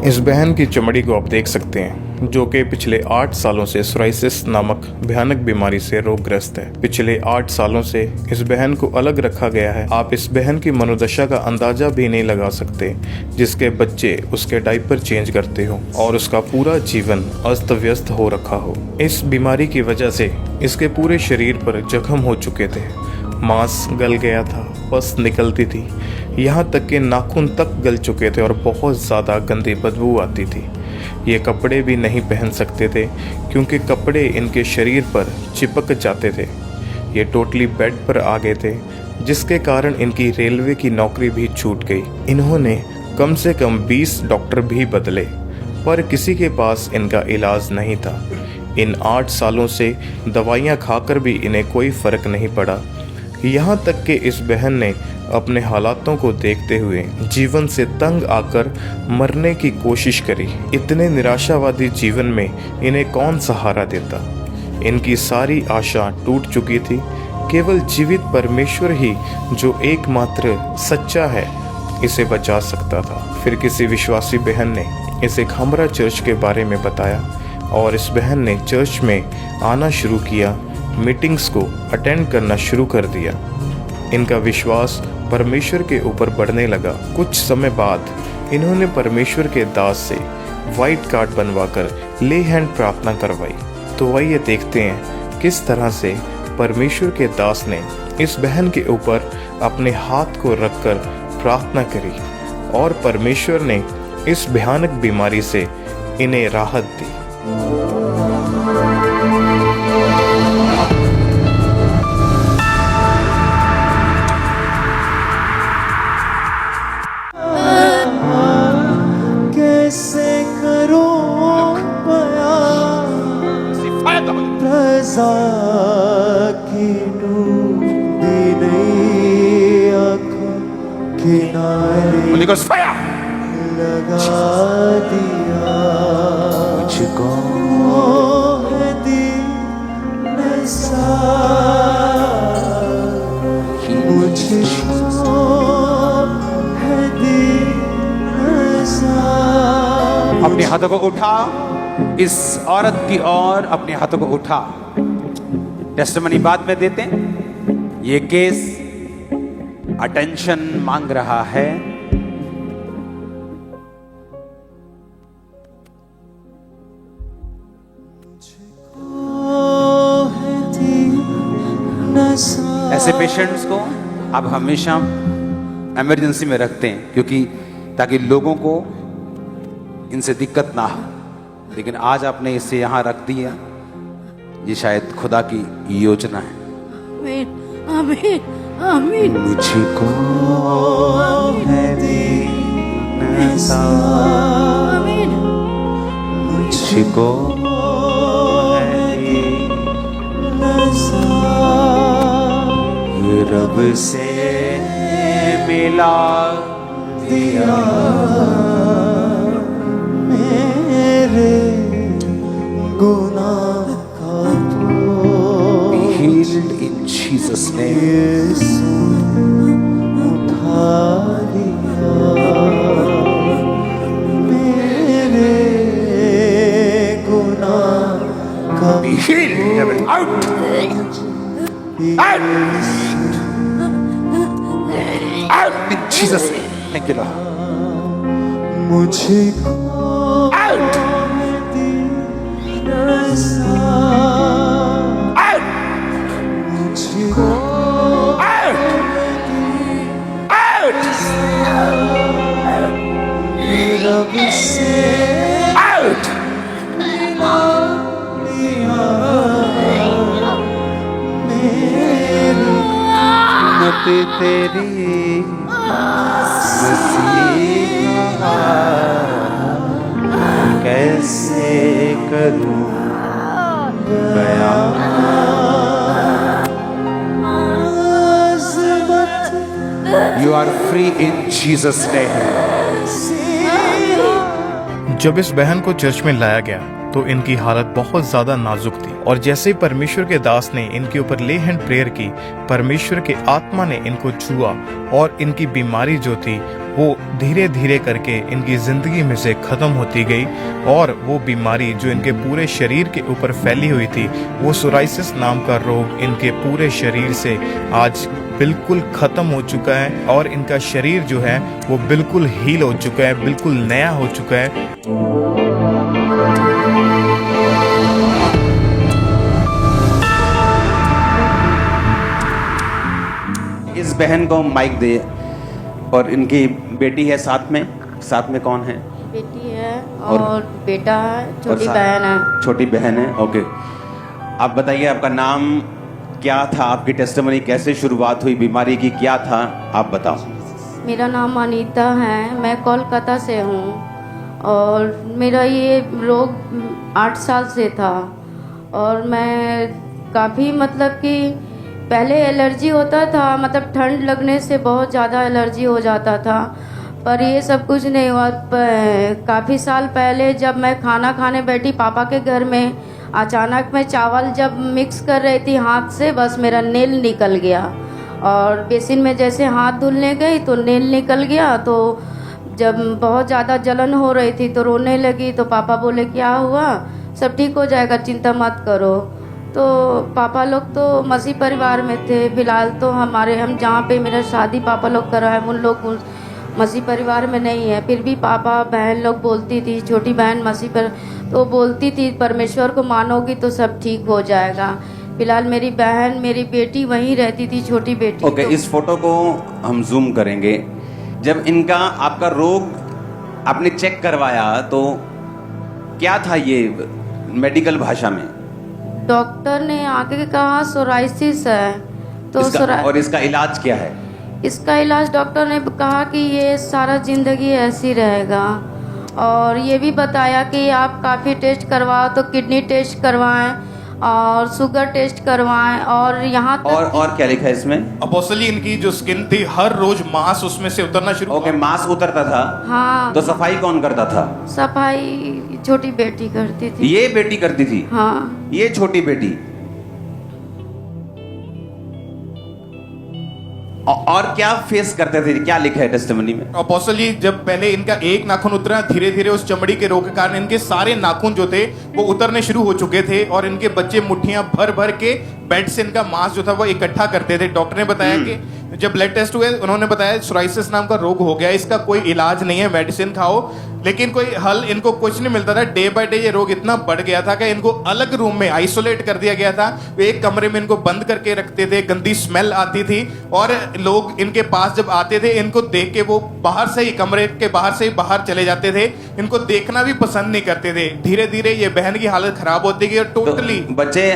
इस बहन की चमड़ी को आप देख सकते हैं, जो कि पिछले 8 सालों से सोराइसिस नामक भयानक बीमारी से रोगग्रस्त है। पिछले 8 सालों से इस बहन को अलग रखा गया है। आप इस बहन की मनोदशा का अंदाजा भी नहीं लगा सकते, जिसके बच्चे उसके डायपर चेंज करते हो और उसका पूरा जीवन अस्त व्यस्त हो रखा हो। इस बीमारी की वजह से इसके पूरे शरीर पर जख्म हो चुके थे, मांस गल गया था, पस निकलती थी, यहाँ तक कि नाखून तक गल चुके थे और बहुत ज़्यादा गंदी बदबू आती थी। ये कपड़े भी नहीं पहन सकते थे क्योंकि कपड़े इनके शरीर पर चिपक जाते थे। ये टोटली बेड पर आ गए थे, जिसके कारण इनकी रेलवे की नौकरी भी छूट गई। इन्होंने कम से कम 20 डॉक्टर भी बदले, पर किसी के पास इनका इलाज नहीं था। इन 8 सालों से दवाइयाँ खाकर भी इन्हें कोई फ़र्क नहीं पड़ा। यहाँ तक कि इस बहन ने अपने हालातों को देखते हुए जीवन से तंग आकर मरने की कोशिश करी। इतने निराशावादी जीवन में इन्हें कौन सहारा देता। इनकी सारी आशा टूट चुकी थी। केवल जीवित परमेश्वर ही, जो एकमात्र सच्चा है, इसे बचा सकता था। फिर किसी विश्वासी बहन ने इसे खामरा चर्च के बारे में बताया और इस बहन ने चर्च में आना शुरू किया, मीटिंग्स को अटेंड करना शुरू कर दिया। इनका विश्वास परमेश्वर के ऊपर बढ़ने लगा। कुछ समय बाद इन्होंने परमेश्वर के दास से वाइट कार्ड बनवाकर ले हैंड प्रार्थना करवाई। तो आइए देखते हैं किस तरह से परमेश्वर के दास ने इस बहन के ऊपर अपने हाथ को रखकर प्रार्थना करी और परमेश्वर ने इस भयानक बीमारी से इन्हें राहत दी। Holy Ghost fire! लगा दिया मुझको है दिन नशा, मुझको है दिन नशा। अपने हाथों को उठा, इस औरत की ओर अपने हाथों को उठा। टेस्टिमनी बाद में देते हैं। ये केस अटेंशन मांग रहा है। ऐसे पेशेंट्स को आप हमेशा इमरजेंसी में रखते हैं, क्योंकि ताकि लोगों को इनसे दिक्कत ना हो। लेकिन आज आपने इसे यहां रख दिया, ये शायद खुदा की योजना है। आमीन, आमीन, आमीन। मुझको है दिन नशा, आमीन। मुझको है दिन नशा, रब से मिला दिया मेरे गुनाह का बोझ। Be healed in Jesus' name. यीशु उठा लिया मेरे गुनाह का Be healed, devil. Out! Out! Out in Jesus' name. Thank you, Lord. मुझको Out! नशा, Out! मुझको Out! Out! रब से Out! मिला लिया मेरी मत तेरी मसीहा, कैसे करूं बयां You are free in Jesus' name. जब इस बहन को चर्च में लाया गया तो इनकी हालत बहुत ज़्यादा नाजुक थी और जैसे ही परमेश्वर के दास ने इनके ऊपर ले हैंड प्रेयर की, परमेश्वर के आत्मा ने इनको छुआ और इनकी बीमारी जो थी वो धीरे धीरे करके इनकी ज़िंदगी में से ख़त्म होती गई और वो बीमारी जो इनके पूरे शरीर के ऊपर फैली हुई थी, वो सोराइसिस नाम का रोग इनके पूरे शरीर से आज बिल्कुल ख़त्म हो चुका है और इनका शरीर जो है वो बिल्कुल हील हो चुका है, बिल्कुल नया हो चुका है। इस बहन को माइक दे। और इनकी बेटी है साथ में कौन है? बेटी है और बेटा है, छोटी और बहन है। छोटी बहन है, ओके। आप बताइए आपका नाम क्या था, आपकी टेस्टिमनी कैसे शुरुआत हुई, बीमारी की क्या था, आप बताओ। मेरा नाम अनीता है, मैं कोलकाता से हूँ और मेरा ये रोग 8 साल से था और मैं काफ़ी मतलब कि पहले एलर्जी होता था, मतलब ठंड लगने से बहुत ज़्यादा एलर्जी हो जाता था, पर ये सब कुछ नहीं हुआ। काफ़ी साल पहले जब मैं खाना खाने बैठी पापा के घर में, अचानक मैं चावल जब मिक्स कर रही थी हाथ से, बस मेरा नेल निकल गया और बेसिन में जैसे हाथ धुलने गई तो नेल निकल गया। तो जब बहुत ज़्यादा जलन हो रही थी तो रोने लगी, तो पापा बोले क्या हुआ, सब ठीक हो जाएगा, चिंता मत करो। तो पापा लोग तो मसीह परिवार में थे, फिलहाल तो हम जहाँ पे मेरा शादी पापा लोग करा है उन लोग मसीह परिवार में नहीं है। फिर भी पापा बहन लोग बोलती थी, छोटी बहन मसीह पर तो बोलती थी परमेश्वर को मानोगी तो सब ठीक हो जाएगा। फिलहाल मेरी बहन मेरी बेटी वहीं रहती थी, छोटी बेटी। ओके, इस फोटो को हम जूम करेंगे। जब इनका आपका रोग आपने चेक करवाया तो क्या था ये मेडिकल भाषा में? डॉक्टर ने आके कहा सोराइसिस है। तो और इसका इलाज क्या है? इसका इलाज डॉक्टर ने कहा कि ये सारा ज़िंदगी ऐसी रहेगा और ये भी बताया कि आप काफ़ी टेस्ट करवाओ, तो किडनी टेस्ट करवाएं और शुगर टेस्ट करवाएं और यहाँ तक और क्या लिखा है इसमें? अपोस्टली इनकी जो स्किन थी हर रोज मांस उसमें से उतरना शुरू ओके, मांस उतरता था। हाँ। तो सफाई कौन करता था? सफाई छोटी बेटी करती थी। ये बेटी करती थी? हाँ। ये छोटी बेटी। और क्या फेस करते थे, क्या लिखा है टेस्टिमनी में? अपोस्टली जब पहले इनका एक नाखून उतरा, धीरे धीरे उस चमड़ी के रोग के कारण इनके सारे नाखून जो थे वो उतरने शुरू हो चुके थे और इनके बच्चे मुट्ठियां भर भर के बेड से इनका मांस जो था वो इकट्ठा करते थे। डॉक्टर ने बताया कि जब ब्लड टेस्ट हुए उन्होंने बताया सोराइसिस नाम का रोग हो गया, इसका कोई इलाज नहीं है, मेडिसिन खाओ, लेकिन कोई हल इनको कुछ नहीं मिलता था। डे बाय डे ये रोग इतना बढ़ गया था कि इनको अलग रूम में आइसोलेट कर दिया गया था। एक कमरे में इनको बंद करके रखते थे, गंदी स्मेल आती थी और लोग इनके पास जब आते थे इनको देख के वो बाहर से ही, कमरे के बाहर से ही बाहर चले जाते थे, इनको देखना भी पसंद नहीं करते थे। धीरे धीरे ये बहन की हालत खराब होती गई और टोटली बच्चे,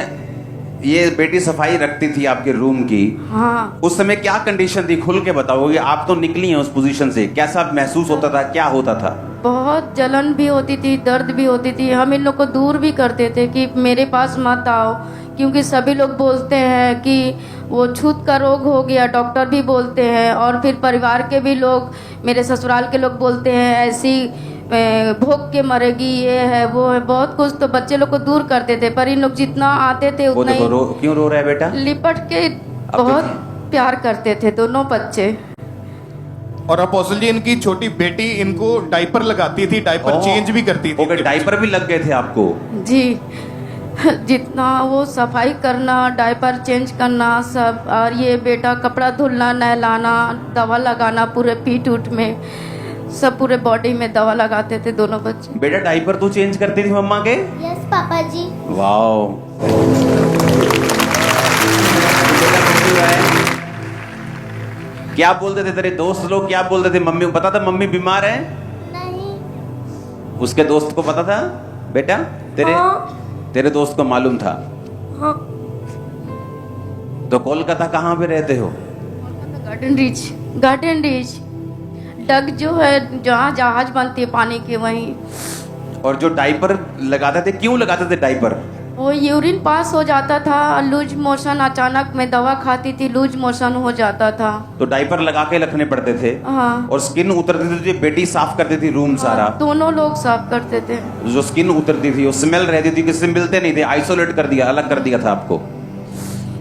ये बेटी सफाई रखती थी आपके रूम की। हाँ। उस समय क्या कंडीशन थी, खुल के बताओगे? आप तो निकली हैं उस पोजीशन से, कैसा महसूस होता था, क्या होता था? बहुत जलन भी होती थी, दर्द भी होती थी। हम इन लोग को दूर भी करते थे कि मेरे पास मत आओ, क्योंकि सभी लोग बोलते हैं कि वो छूत का रोग हो गया, डॉक्टर भी बोलते हैं और फिर परिवार के भी लोग, मेरे ससुराल के लोग बोलते हैं ऐसी भोग के मरेगी, ये है वो है, बहुत कुछ। तो बच्चे लोग को दूर करते थे, पर इन लोग जितना आते थे उतना ही क्यों रो रहा है बेटा? लिपट के बहुत प्यार करते थे दोनों बच्चे। और अपोस्टल जी इनकी छोटी बेटी इनको डायपर लगाती थी, डायपर चेंज भी करती थी। ओके, डायपर भी लग गए थे आपको? जी, जितना वो सफाई करना, डायपर चेंज करना सब, और ये बेटा कपड़ा धुलना, नहलाना, दवा लगाना, पूरे पीठ उठ में सब, पूरे बॉडी में दवा लगाते थे दोनों बच्चे। बेटा डायपर तो चेंज करती थी मम्मा के? यस पापा जी। वाओ। क्या बोलते थे तेरे दोस्त लोग, क्या बोलते थे? मम्मी को पता था मम्मी बीमार है? नहीं। उसके दोस्त को पता था बेटा? तेरे दोस्त को मालूम था? हाँ। तो कोलकाता कहाँ पे रहते हो? गार्डन रिच डग जो है, जहाँ जहाज बनती है पानी के, वहीं। और जो डायपर लगाते थे, क्यों लगाते थे डायपर? वो यूरिन पास हो जाता था, लूज मोशन, अचानक मैं दवा खाती थी, लूज मोशन हो जाता था, तो डायपर लगा के रखने पड़ते थे। हाँ। और स्किन उतरती थी, बेटी साफ करती थी रूम सारा। दोनों लोग साफ करते थे। जो स्किन उतरती थी, वो स्मेल रहती थी, किससे मिलते नहीं थे, आइसोलेट कर दिया, अलग कर दिया था आपको।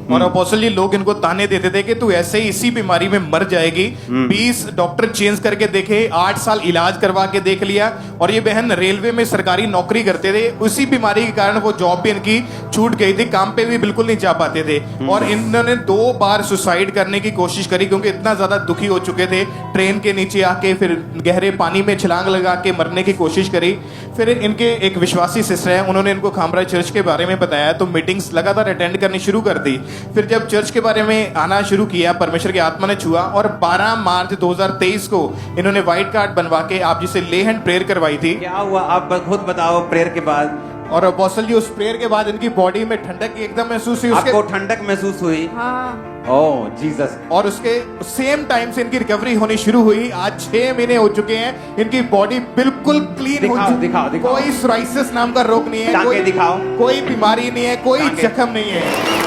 और अपोस्टल जी लोग इनको ताने देते थे कि तू ऐसे ही इसी बीमारी में मर जाएगी। 20 डॉक्टर चेंज करके देखे, 8 साल इलाज करवा के देख लिया, और ये बहन रेलवे में सरकारी नौकरी करते थे। उसी बीमारी के कारण वो जॉब भी इनकी छूट गई थी, काम पे भी बिल्कुल नहीं जा पाते थे। और इन्होंने 2 बार सुसाइड करने की कोशिश करी, क्योंकि इतना ज्यादा दुखी हो चुके थे। ट्रेन के नीचे आके फिर गहरे पानी में छलांग लगा के मरने की कोशिश करी। फिर इनके एक विश्वासी सिस्टर है, उन्होंने इनको खामराज चर्च के बारे में बताया, तो मीटिंग्स लगातार अटेंड करनी शुरू कर दी। फिर जब चर्च के बारे में आना शुरू किया, परमेश्वर की आत्मा ने छुआ, और 12 मार्च 2023 को इन्होंने व्हाइट कार्ड बनवा के आप जिसे ले हैंड प्रेयर करवाई थी। क्या हुआ आप खुद बताओ प्रेयर के बाद? और अपोस्टल जी उस प्रेयर के बाद इनकी बॉडी में ठंडक एकदम महसूस हुई। आपको ठंडक महसूस हुई? हाँ। ओह जीसस। और उसके सेम टाइम से इनकी रिकवरी होनी शुरू हुई। आज 6 महीने हो चुके हैं, इनकी बॉडी बिल्कुल क्लीन हो चुकी है। दिखाओ। कोई सोराइसिस नाम का रोग नहीं है, टांगे दिखाओ। कोई बीमारी नहीं है, कोई टांगे। जख्म नहीं है।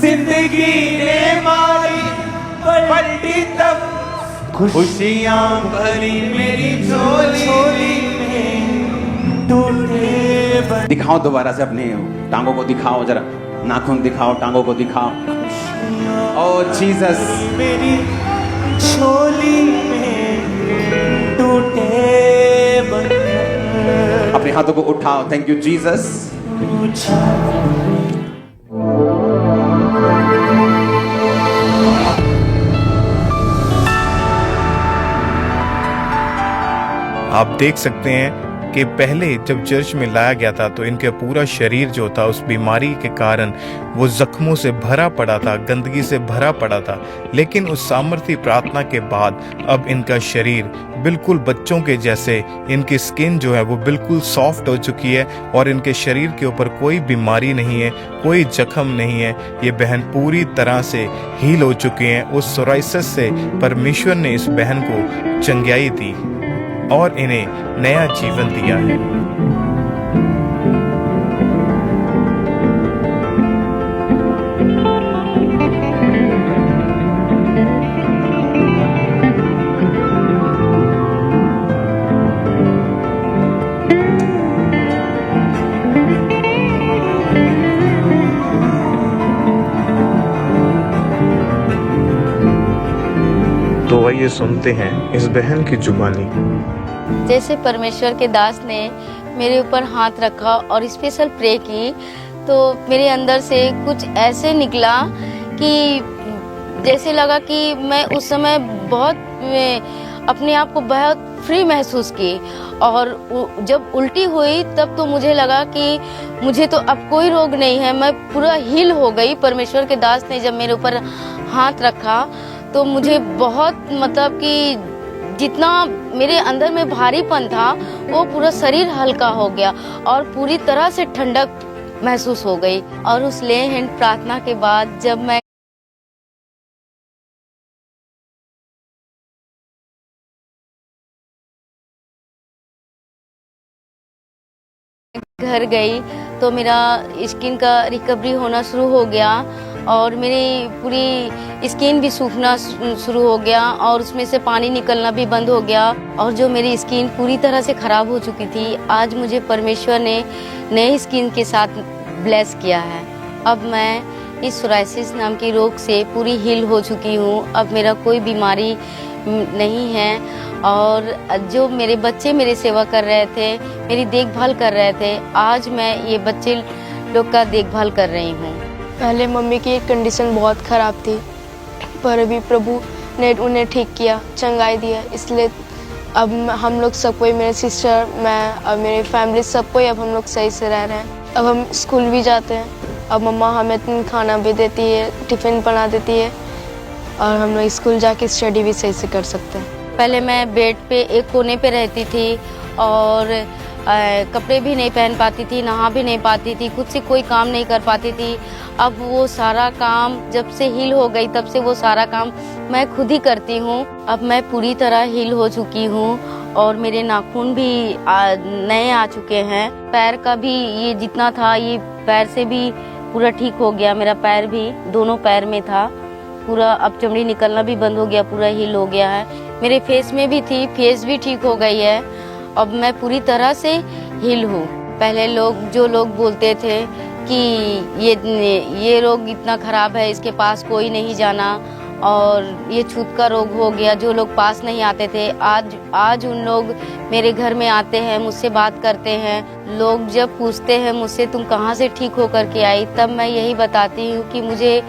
जिंदगी ने मारी पलटी तब खुशियां भरी मेरी झोली में टूटे। दिखाओ दोबारा से अपने टांगों को दिखाओ, जरा नाखून दिखाओ, टांगों को दिखाओ। ओह जीसस। मेरी झोली में टूटे अपने हाथों को उठाओ। Thank you Jesus. आप देख सकते हैं कि पहले जब चर्च में लाया गया था तो इनका पूरा शरीर जो था उस बीमारी के कारण वो जख्मों से भरा पड़ा था, गंदगी से भरा पड़ा था। लेकिन उस सामर्थ्य प्रार्थना के बाद अब इनका शरीर बिल्कुल बच्चों के जैसे, इनकी स्किन जो है वो बिल्कुल सॉफ्ट हो चुकी है, और इनके शरीर के ऊपर कोई बीमारी नहीं है, कोई जख्म नहीं है। ये बहन पूरी तरह से हील हो चुकी हैं। उस सोराइसिस से परमेश्वर ने इस बहन को चंगाई दी और इन्हें नया जीवन दिया है। तो आइए सुनते हैं इस बहन की जुबानी। जैसे परमेश्वर के दास ने मेरे ऊपर हाथ रखा और स्पेशल प्रे की, तो मेरे अंदर से कुछ ऐसे निकला कि जैसे लगा कि मैं उस समय बहुत अपने आप को बहुत फ्री महसूस की। और जब उल्टी हुई तब तो मुझे लगा कि मुझे तो अब कोई रोग नहीं है, मैं पूरा हील हो गई। परमेश्वर के दास ने जब मेरे ऊपर हाथ रखा तो मुझे बहुत, मतलब कि जितना मेरे अंदर में भारीपन था वो पूरा शरीर हल्का हो गया और पूरी तरह से ठंडक महसूस हो गई। और उस ले हैंड प्रार्थना के बाद जब मैं घर गई तो मेरा स्किन का रिकवरी होना शुरू हो गया और मेरी पूरी स्किन भी सूखना शुरू हो गया और उसमें से पानी निकलना भी बंद हो गया। और जो मेरी स्किन पूरी तरह से ख़राब हो चुकी थी, आज मुझे परमेश्वर ने नई स्किन के साथ ब्लेस किया है। अब मैं इस सोराइसिस नाम की रोग से पूरी हील हो चुकी हूँ। अब मेरा कोई बीमारी नहीं है और जो मेरे बच्चे मेरी सेवा कर रहे थे, मेरी देखभाल कर रहे थे, आज मैं ये बच्चे लोग का देखभाल कर रही हूँ। पहले मम्मी की कंडीशन बहुत ख़राब थी, पर अभी प्रभु ने उन्हें ठीक किया, चंगाई दिया। इसलिए अब हम लोग सब कोई, मेरे सिस्टर, मैं और मेरी फैमिली सब कोई, अब हम लोग सही से रह रहे हैं। अब हम स्कूल भी जाते हैं, अब मम्मा हमें खाना भी देती है, टिफ़िन बना देती है और हम लोग स्कूल जाके स्टडी भी सही से कर सकते हैं। पहले मैं बेड पे एक कोने पे रहती थी और कपड़े भी नहीं पहन पाती थी, नहा भी नहीं पाती थी, खुद से कोई काम नहीं कर पाती थी। अब वो सारा काम जब से हील हो गई तब से वो सारा काम मैं खुद ही करती हूँ। अब मैं पूरी तरह हील हो चुकी हूँ और मेरे नाखून भी नए आ चुके हैं। पैर का भी ये जितना था, ये पैर से भी पूरा ठीक हो गया। मेरा पैर भी दोनों पैर में था पूरा, अब चमड़ी निकलना भी बंद हो गया, पूरा हील हो गया है। मेरे फेस में भी थी, फेस भी ठीक हो गई है अब मैं पूरी तरह से हील हूँ। पहले जो लोग बोलते थे कि ये रोग इतना खराब है, इसके पास कोई नहीं जाना, और ये छूत का रोग हो गया, जो लोग पास नहीं आते थे, आज उन लोग मेरे घर में आते हैं, मुझसे बात करते हैं। लोग जब पूछते हैं मुझसे तुम कहाँ से ठीक होकर के आई, तब मैं यही बताती हूँ कि मुझे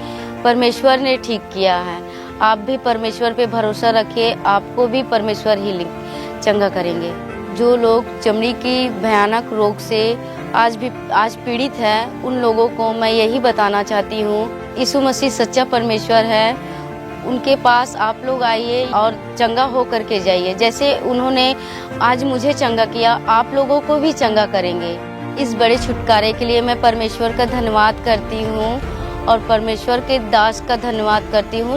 परमेश्वर ने ठीक किया है। आप भी परमेश्वर पे भरोसा रखिए, आपको भी परमेश्वर हीलिंग चंगा करेंगे। जो लोग चमड़ी की भयानक रोग से आज पीड़ित है, उन लोगों को मैं यही बताना चाहती हूँ, यीशु मसीह सच्चा परमेश्वर है, उनके पास आप लोग आइए और चंगा हो करके जाइए। जैसे उन्होंने आज मुझे चंगा किया, आप लोगों को भी चंगा करेंगे। इस बड़े छुटकारे के लिए मैं परमेश्वर का धन्यवाद करती हूँ और परमेश्वर के दास का धन्यवाद करती हूँ।